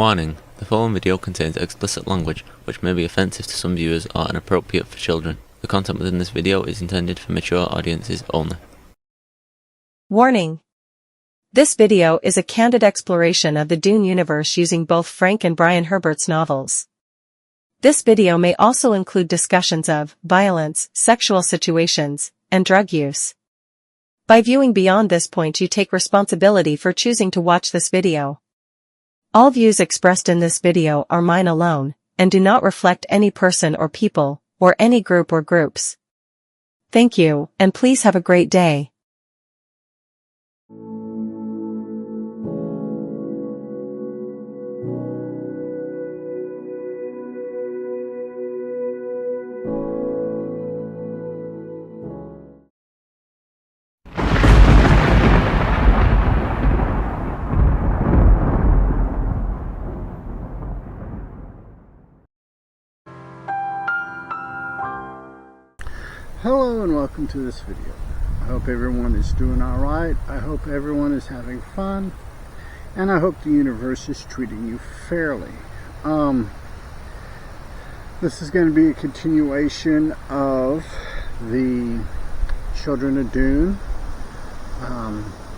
Warning: the following video contains explicit language which may be offensive to some viewers or inappropriate for children. The content within this video is intended for mature audiences only. Warning! This video is a candid exploration of the Dune universe using both Frank and Brian Herbert's novels. This video may also include discussions of violence, sexual situations, and drug use. By viewing beyond this point, you take responsibility for choosing to watch this video. All views expressed in this video are mine alone, and do not reflect any person or people, or any group or groups. Thank you, and please have a great day. Hello and welcome to this video. I hope everyone is doing alright. I hope everyone is having fun. And I hope the universe is treating you fairly. This is going to be a continuation of the Children of Dune.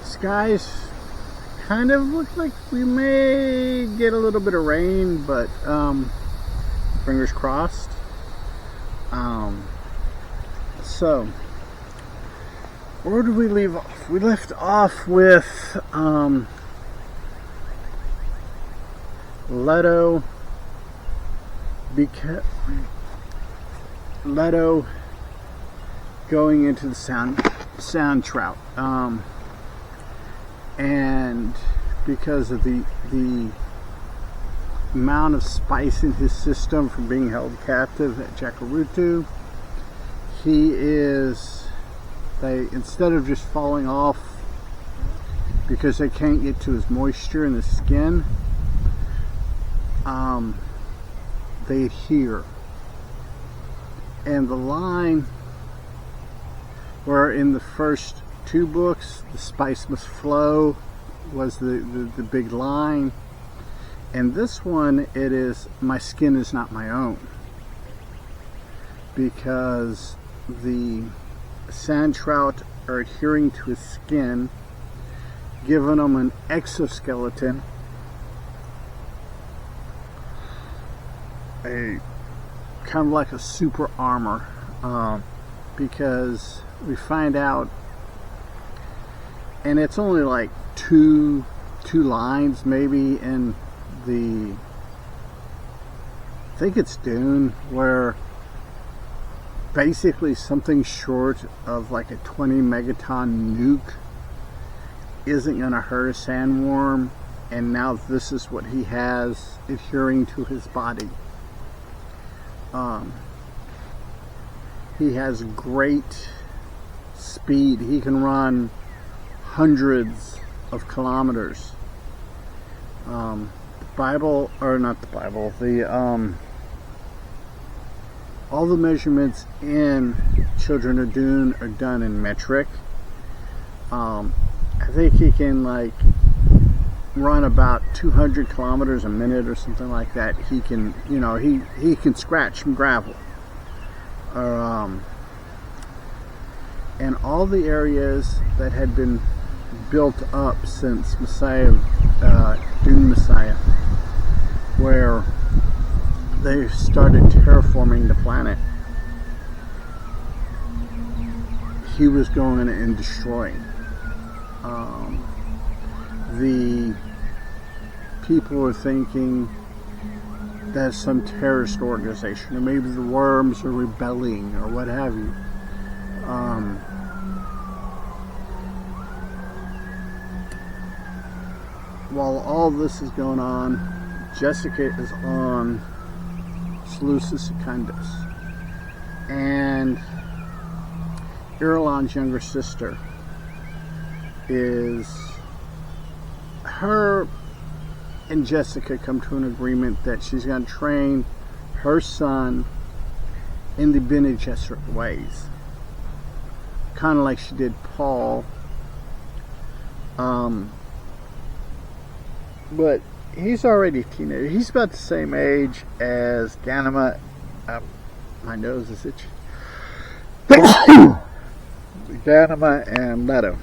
Skies kind of look like we may get a little bit of rain, but fingers crossed. So, where did we leave off? We left off with Leto going into the sand trout, and because of the amount of spice in his system from being held captive at Jakarutu, instead of just falling off because they can't get to his moisture in the skin, they adhere. And the line where in the first two books the spice must flow was the big line, and this one it is my skin is not my own, because the sand trout are adhering to his skin, giving him an exoskeleton, a kind of like a super armor, because we find out, and it's only like two lines maybe in the, I think it's Dune, where basically something short of like a 20 megaton nuke isn't going to hurt a sandworm, and now this is what he has adhering to his body. He has great speed. He can run hundreds of kilometers. The Bible, or not the Bible, all the measurements in Children of Dune are done in metric. I think he can like run about 200 kilometers a minute or something like that. He can, he can scratch some gravel. And all the areas that had been built up since Dune Messiah, where they started terraforming the planet, he was going and destroying. The people were thinking that's some terrorist organization, or maybe the worms are rebelling, or what have you. While all this is going on, Jessica is on Seleucus Secundus, and Irulan's younger sister her and Jessica come to an agreement that she's going to train her son in the Bene Gesserit ways, kind of like she did Paul. But he's already a teenager. He's about the same age as Ganima. My nose is itchy. Ganima and Leto.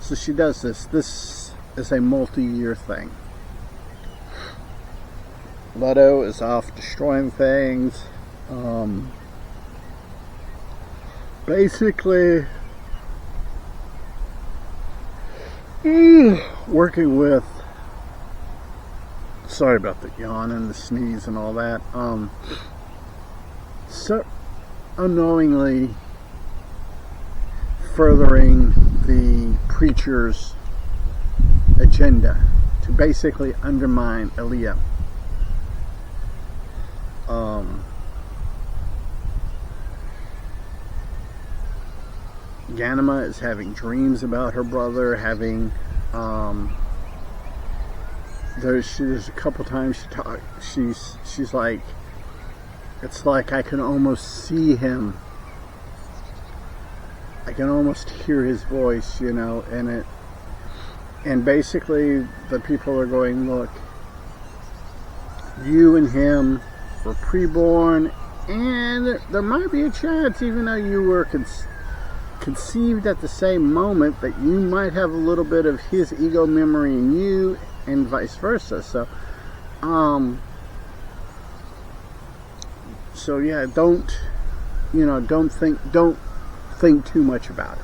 So she does this. This is a multi-year thing. Leto is off destroying things. Basically working with, sorry about the yawn and the sneeze and all that, so unknowingly furthering the preacher's agenda to basically undermine Aaliyah. Ganima is having dreams about her brother, having there's a couple times she's like, it's like I can almost see him, I can almost hear his voice, you know, and basically the people are going, look, you and him were pre-born, and there might be a chance, even though you were conceived at the same moment, that you might have a little bit of his ego memory in you, and vice versa. So yeah, don't think too much about it.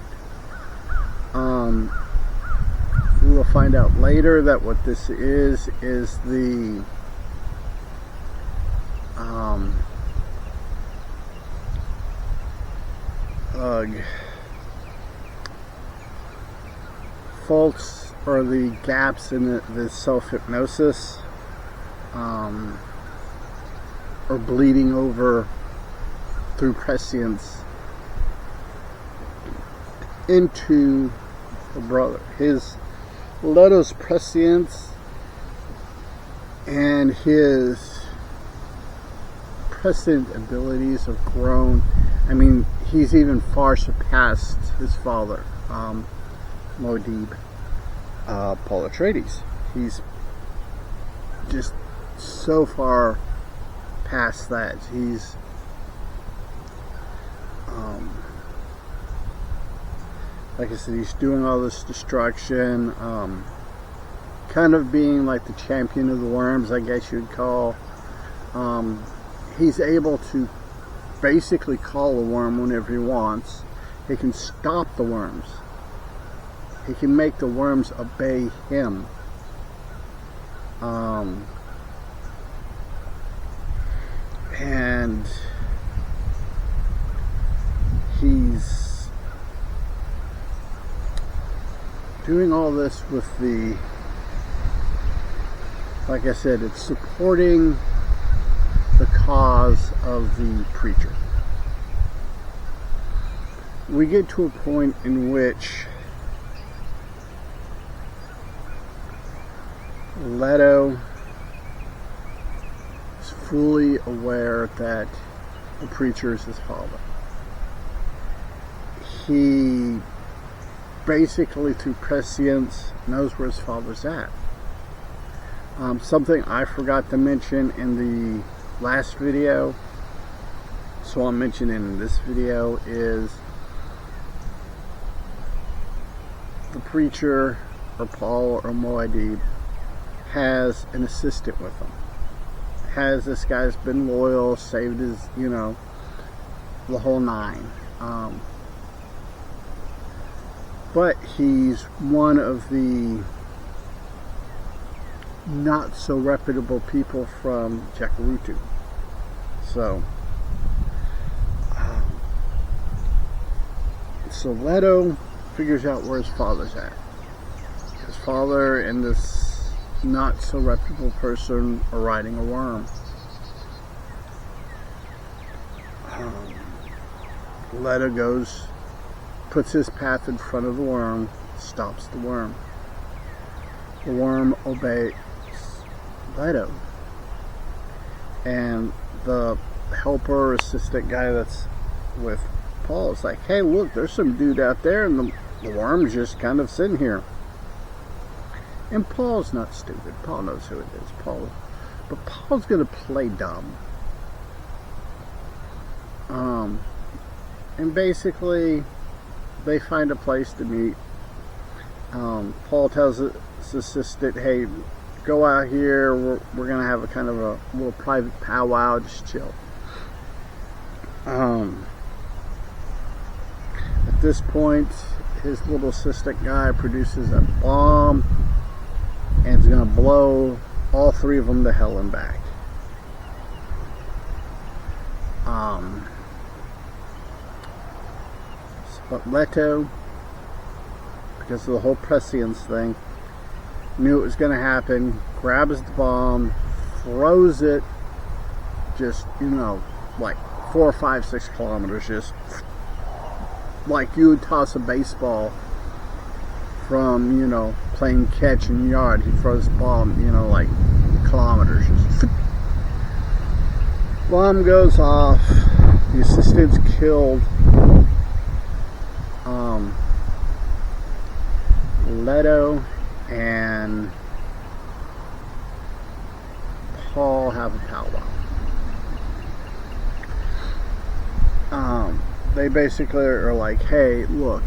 We will find out later that what this is the faults or the gaps in the self-hypnosis or bleeding over through prescience into the brother. His Leto's prescience and his prescient abilities have grown. I mean, he's even far surpassed his father, Muad'Dib, Paul Atreides. He's just so far past that. He's like I said, he's doing all this destruction, kind of being like the champion of the worms, I guess you'd call. He's able to basically call a worm whenever he wants. He can stop the worms. He can make the worms obey him. And he's doing all this with the, like I said, it's supporting the cause of the preacher. We get to a point in which Leto is fully aware that the preacher is his father. He basically, through prescience, knows where his father's at. Something I forgot to mention in the last video, so I'm mentioning in this video, is the preacher, or Paul, or Muad'Dib, has an assistant with him. This guy's been loyal, saved his, the whole nine. But he's one of the not so reputable people from Jacurutu. So Leto figures out where his father's at. His father and this not so reputable person are riding a worm. Leto goes, puts his path in front of the worm, stops the worm. The worm obeys Leto. And the helper, assistant guy that's with Paul is like, hey, look, there's some dude out there in the the worm's just kind of sitting here. And Paul's not stupid. Paul knows who it is. But Paul's going to play dumb. And basically, they find a place to meet. Paul tells his assistant, hey, go out here. We're going to have a kind of a little private powwow. Just chill. At this point, his little assistant guy produces a bomb, and it's going to blow all three of them to hell and back. But Leto, because of the whole prescience thing, knew it was going to happen, grabs the bomb, throws it just, like 4, 5, 6 kilometers, just like you would toss a baseball from, playing catch in the yard. He throws the bomb, like kilometers. Just bomb goes off. The assistant's killed. Leto and Paul have a powwow. They basically are like, hey, look,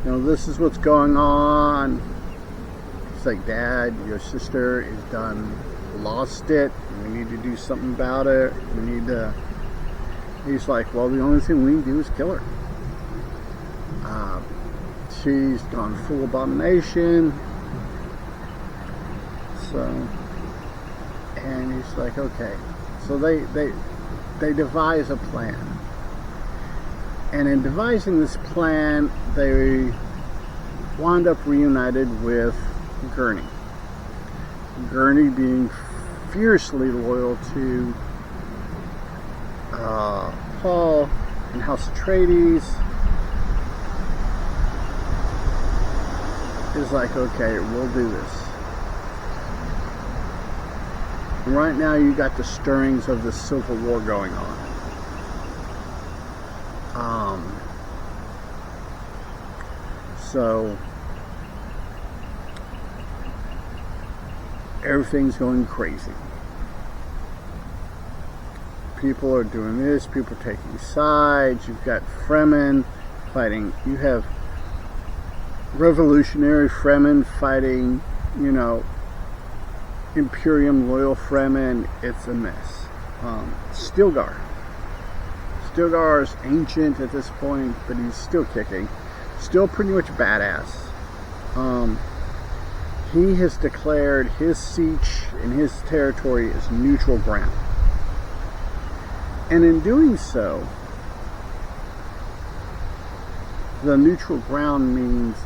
this is what's going on. It's like, Dad, your sister is done, lost it. We need to do something about it. He's like, well, the only thing we can do is kill her. She's gone full abomination. And he's like, okay. So they devise a plan. And in devising this plan, they wound up reunited with Gurney. Gurney being fiercely loyal to Paul and House Atreides. Is like, okay, we'll do this. And right now you got the stirrings of the Civil War going on. So everything's going crazy. People are doing this, people are taking sides. You've got Fremen fighting. You have revolutionary Fremen fighting, Imperium loyal Fremen. It's a mess. Stilgar is ancient at this point, but he's still kicking. Still pretty much badass. He has declared his siege and his territory as neutral ground. And in doing so, the neutral ground means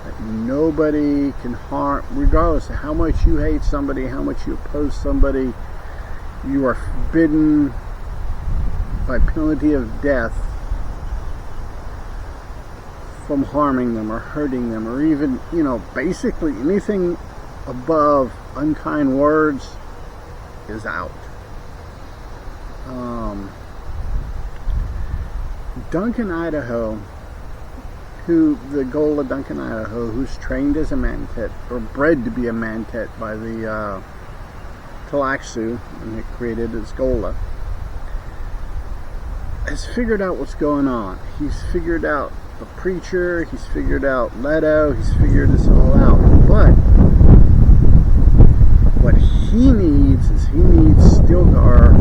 that nobody can harm, regardless of how much you hate somebody, how much you oppose somebody. You are forbidden by penalty of death from harming them or hurting them, or even, basically anything above unkind words is out. Duncan, Idaho, the goal of Duncan, Idaho, who's trained as a Mantet, or bred to be a Mantet by the Talaxu, and it created his Gola, has figured out what's going on. He's figured out the Preacher, he's figured out Leto, he's figured this all out. But what he needs is Stilgar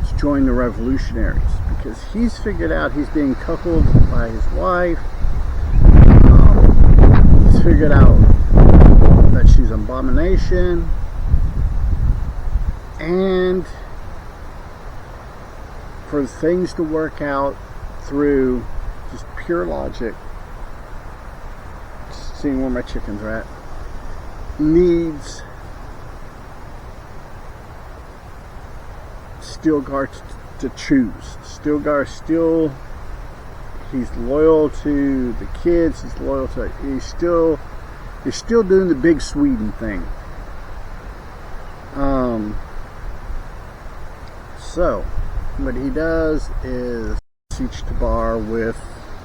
to join the revolutionaries, because he's figured out he's being cuckolded by his wife. He's figured out that she's an abomination, and for things to work out through just pure logic, just seeing where my chickens are at, needs Stilgar to choose. Stilgar he's loyal to the kids, he's loyal to, he's still doing the big Sweden thing. So what he does is Siege to Bar with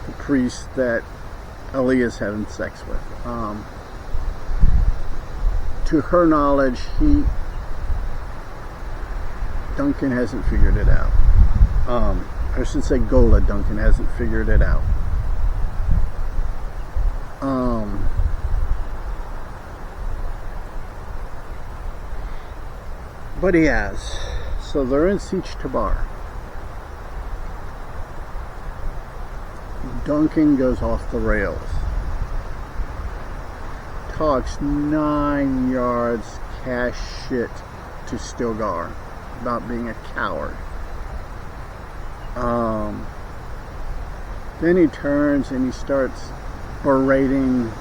the priest that Aaliyah's having sex with. To her knowledge, Duncan hasn't figured it out. I should say Gola Duncan hasn't figured it out. But he has. So they're in Siege to Bar. Duncan goes off the rails. Talks 9 yards cash shit to Stilgar about being a coward. Then he turns and he starts berating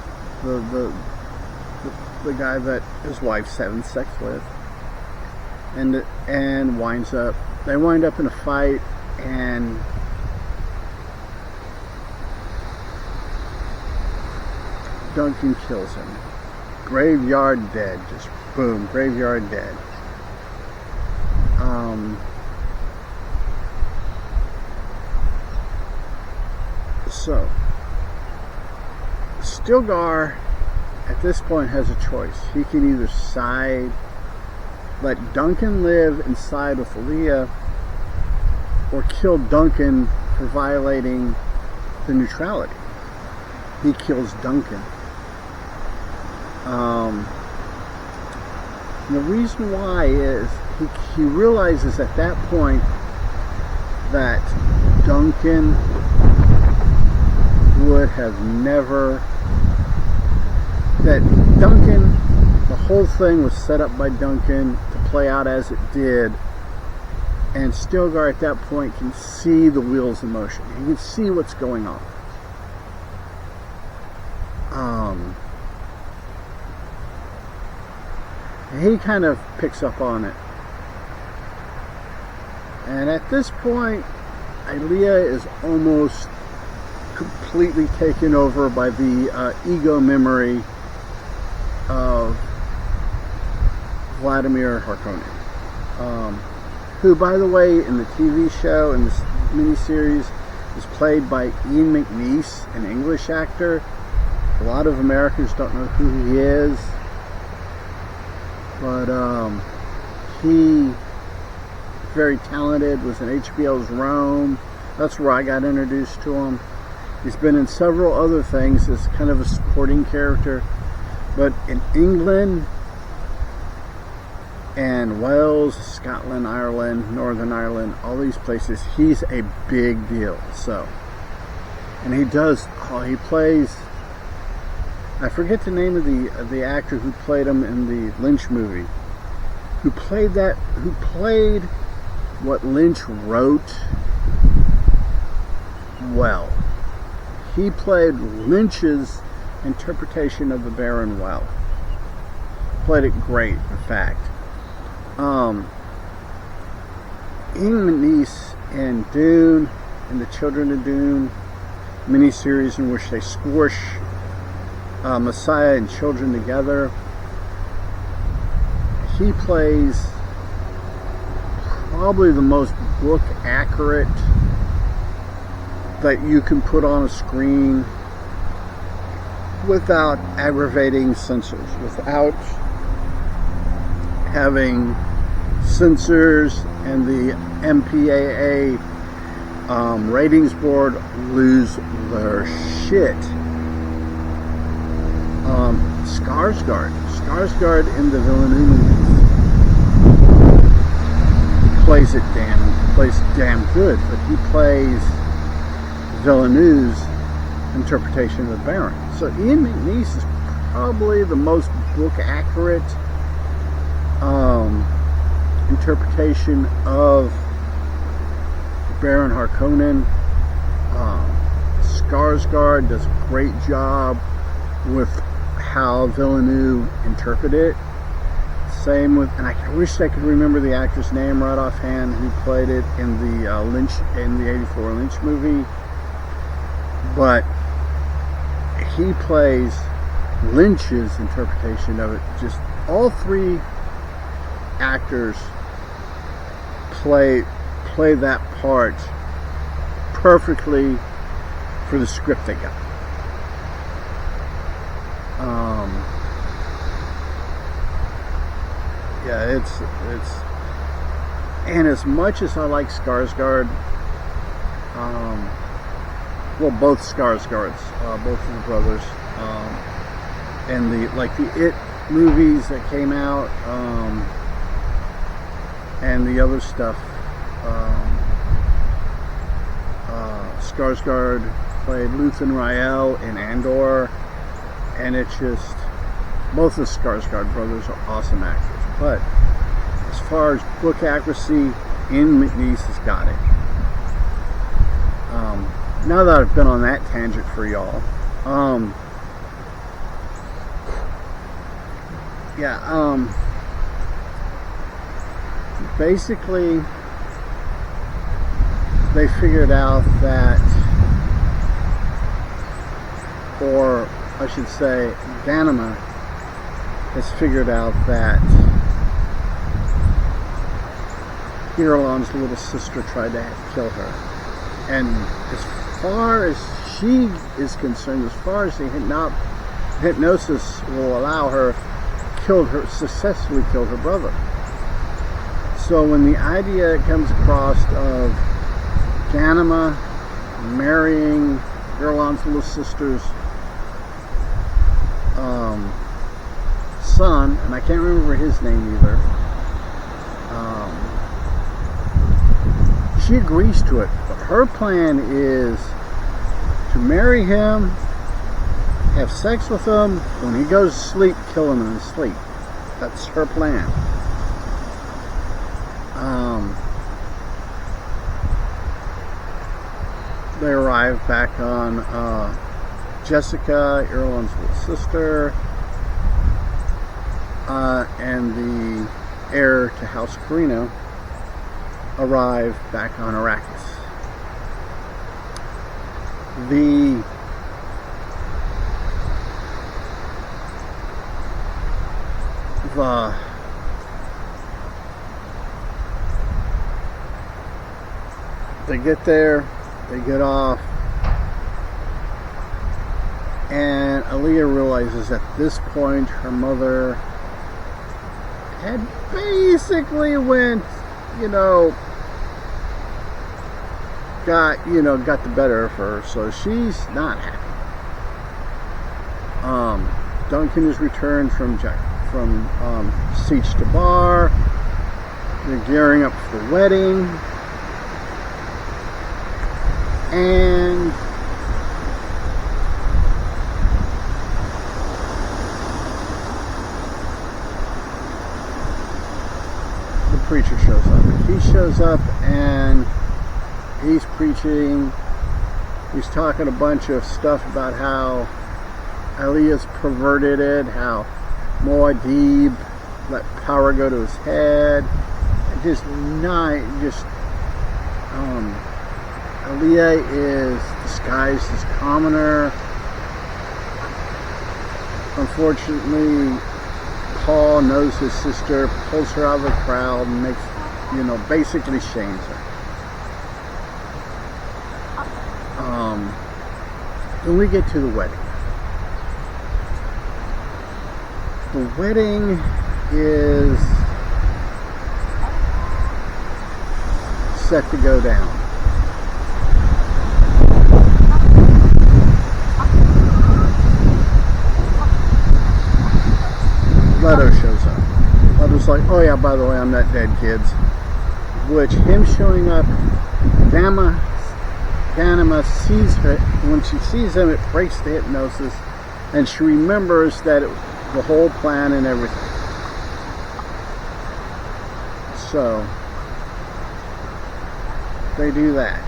the guy that his wife's having sex with, and they wind up in a fight, and Duncan kills him. Graveyard dead. Just boom, graveyard dead. So Stilgar at this point has a choice. He can either let Duncan live inside with Aaliyah, or kill Duncan for violating the neutrality. He kills Duncan. The reason why is he realizes at that point that Duncan would have never, the whole thing was set up by Duncan to play out as it did, and Stilgar at that point can see the wheels in motion. He can see what's going on. He kind of picks up on it. And at this point, Aaliyah is almost completely taken over by the ego memory of Vladimir Harkonnen, who, by the way, in the TV show, in this miniseries, is played by Ian McNeice, an English actor. A lot of Americans don't know who he is, but he very talented, was in HBO's Rome. That's where I got introduced to him. He's been in several other things as kind of a supporting character, but in England and Wales, Scotland, Ireland, Northern Ireland, all these places, he's a big deal. So, and he plays, I forget the name of the actor who played him in the Lynch movie, who played what Lynch wrote well. He played Lynch's interpretation of the Baron well. Played it great, in fact. Ian McNeice in Dune, and the Children of Dune miniseries, in which they squish Messiah and children together. He plays probably the most book accurate that you can put on a screen without aggravating censors, without having censors and the MPAA ratings board lose their shit. Skarsgård in the Villeneuve movie plays damn good, but he plays Villeneuve's interpretation of the Baron. So Ian McNeice is probably the most book accurate interpretation of Baron Harkonnen. Skarsgård does a great job with how Villeneuve interpreted it. Same with, and I wish I could remember the actor's name right offhand who played it in the 84 Lynch movie, but he plays Lynch's interpretation of it. Just all three actors play that part perfectly for the script they got. Yeah, it's and as much as I like Skarsgård, well, both Skarsgårds, both of the brothers, and the It movies that came out, and the other stuff. Skarsgård played Luthen Rael in Andor, and it's just, both the Skarsgård brothers are awesome actors. But as far as book accuracy, Ian McNeice has got it. Now that I've been on that tangent for y'all, basically they figured out that, or I should say, Ganima has figured out that Irulan's little sister tried to kill her. And as far as she is concerned, as far as the hypnosis will allow her, successfully killed her brother. So when the idea comes across of Ganima marrying Irulan's little sister's son, and I can't remember his name either, she agrees to it. But her plan is to marry him, have sex with him, when he goes to sleep, kill him in his sleep. That's her plan. They arrive back on Jessica, Irulan's little sister, and the heir to House Carino arrive back on Arrakis. They get there, they get off, and Alia realizes at this point her mother had basically went, got the better of her, so she's not happy. Duncan is returned from Siege to Bar. They're gearing up for the wedding. And the preacher shows up. He shows up and he's preaching. He's talking a bunch of stuff about how Elias perverted it, how Muad'Dib let power go to his head. Alia is disguised as commoner. Unfortunately, Paul knows his sister, pulls her out of the crowd, and makes, basically shames her. Then we get to the wedding. The wedding is set to go down. Leto shows up. Leto's like, oh yeah, by the way, I'm not dead, kids. Which, him showing up, Ganima sees her. When she sees him, it breaks the hypnosis, and she remembers that it was the whole plan and everything. So they do that.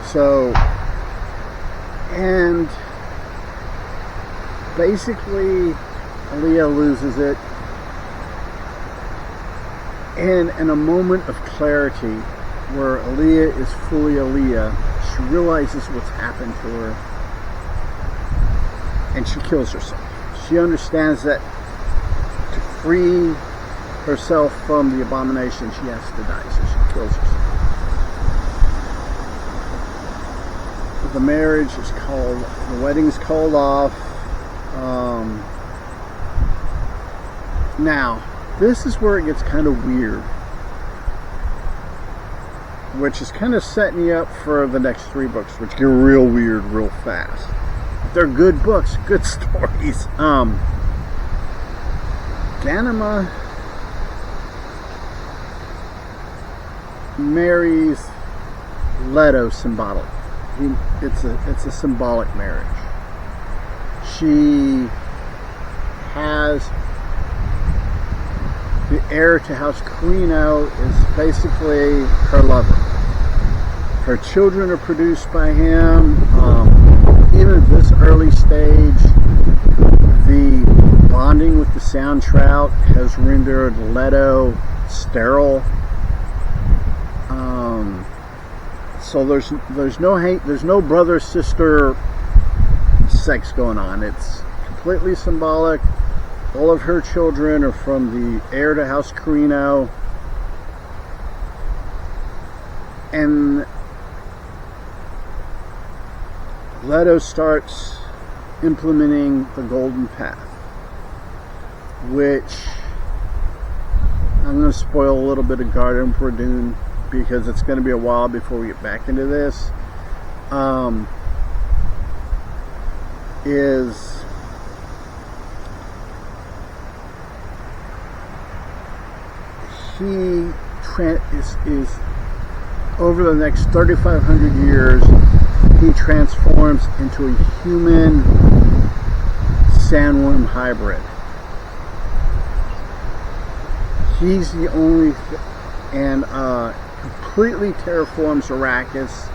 So, and basically Alia loses it, and in a moment of clarity where Alia is fully Alia, she realizes what's happened to her, and she kills herself. She understands that to free herself from the abomination, she has to die, so she kills herself. the marriage is called, the wedding's called off. Now, this is where it gets kind of weird, which is kind of setting you up for the next 3 books, which get real weird real fast. They're good books, good stories. Ganima marries Leto symbolic. It's a symbolic marriage. She has the heir to House Carino is basically her lover. Her children are produced by him. Even at this early stage, the bonding with the Sound Trout has rendered Leto sterile. So there's no hate, there's no brother sister sex going on. It's completely symbolic. All of her children are from the heir to House Carino, and Leto starts implementing the Golden Path, which I'm going to spoil a little bit of Garden for Dune because it's going to be a while before we get back into this. Is over the next 3,500 years, he transforms into a human sandworm hybrid. He's the only and completely terraforms Arrakis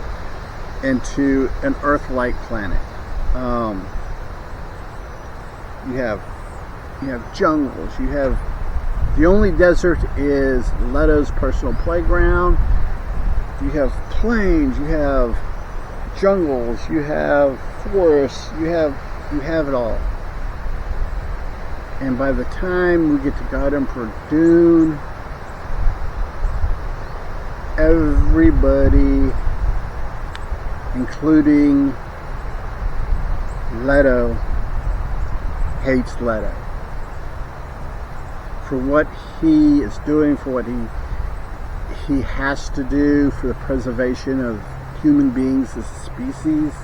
into an Earth-like planet. You have jungles. You have the only desert is Leto's personal playground. You have plains. You have jungles. You have forests. You have it all. And by the time we get to God Emperor Dune, everybody, including Leto, hates Leto for what he is doing, for what he has to do for the preservation of human beings as a species.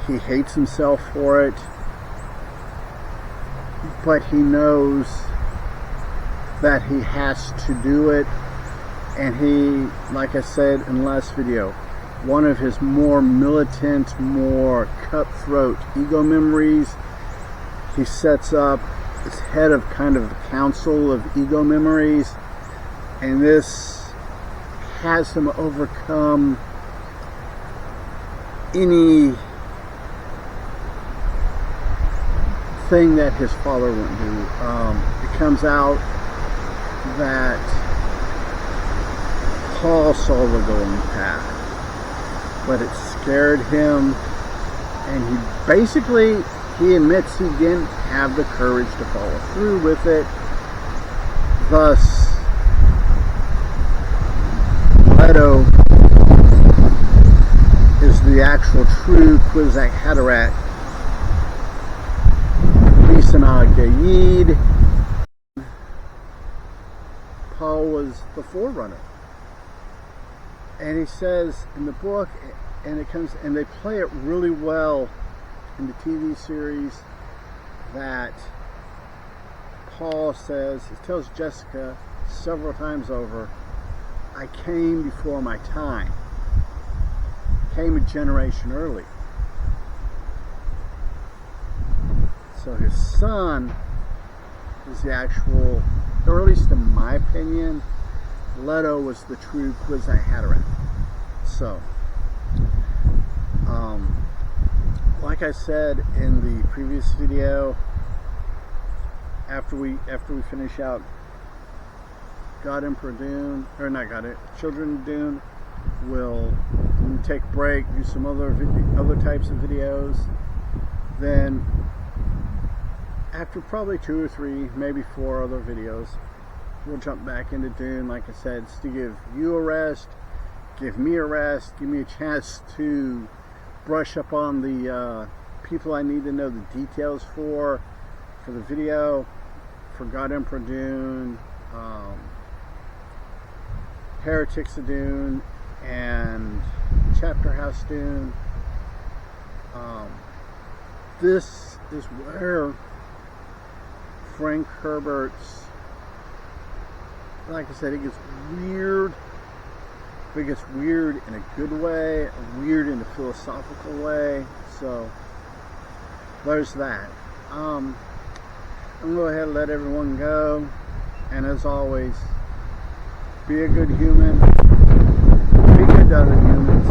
He hates himself for it, but he knows that he has to do it. And he, like I said in the last video, one of his more militant, more cutthroat ego memories, he sets up as head of kind of the council of ego memories, and this has him overcome any thing that his father wouldn't do. It comes out that Paul saw the Golden Path, but it scared him, and he admits he didn't have the courage to follow through with it. Thus, Leto is the actual true Kwisatz Haderach, Bisana Gayid. Paul was the forerunner. And he says in the book, and they play it really well in the TV series, that Paul says, he tells Jessica several times over, I came before my time. Came a generation early. So his son is the actual, or at least in my opinion, Leto was the true Kwisatz Haderach. So, like I said in the previous video, after we finish out God Emperor Dune, or not God, Children of Dune, we'll take a break, do some other types of videos. Then, after probably 2 or 3, maybe 4 other videos, we'll jump back into Dune, like I said, to give you a rest, give me a rest, give me a chance to brush up on the people I need to know the details for the video, for God Emperor Dune, Heretics of Dune, and Chapter House Dune. This is where Frank Herbert's, like I said, it gets weird, but it gets weird in a good way, weird in a philosophical way. So there's that. I'm going to go ahead and let everyone go, and as always, be a good human, be good to other humans.